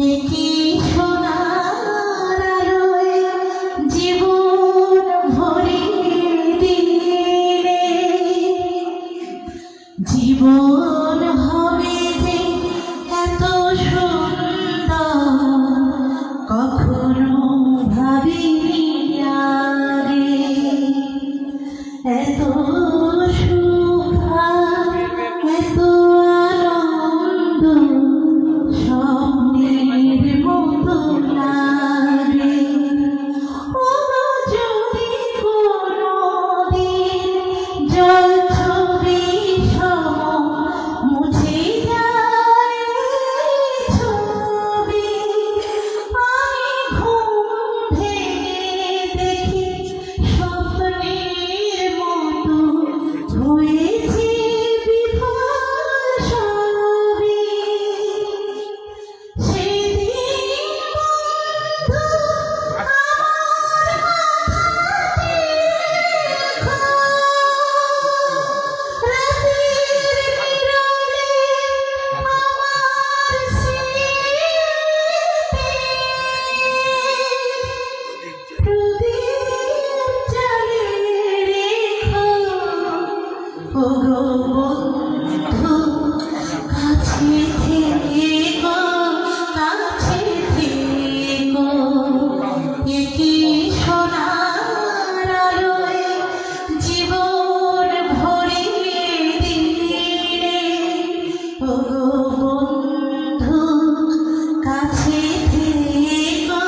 কি সোনার আলোয় জীবন ভরিয়ে দিলে জীবন হবে যে এত সুন্দর কখনো ভাবিনি আগে এত সুখ এত আনন্দ স্বপ্নের মতো লাগে ও যদি কোনোদিন জল ছবি সম মুছে যায় ছবি আমি ঘুম ভেঙে দেখি স্বপ্নের মতো হয়েছে বিভোর সবই সেদিন বন্ধু আমার মাথাতে রাতের নীরবে আমার স্মৃতি প্রদীপ জ্বালিয়ে রেখো ওগো বন্ধু কাছে থেকো কাছে থেকো এ কি সোনার আলোয় জীবন ভরিয়ে দিলে ওগো বন্ধু কাছে থেকো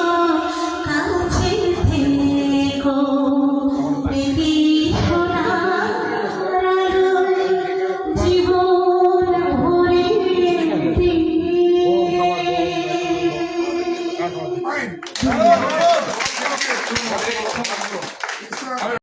কাছে থেকো এ কি সোনার আলোয় জীবন ভরিয়ে দিলে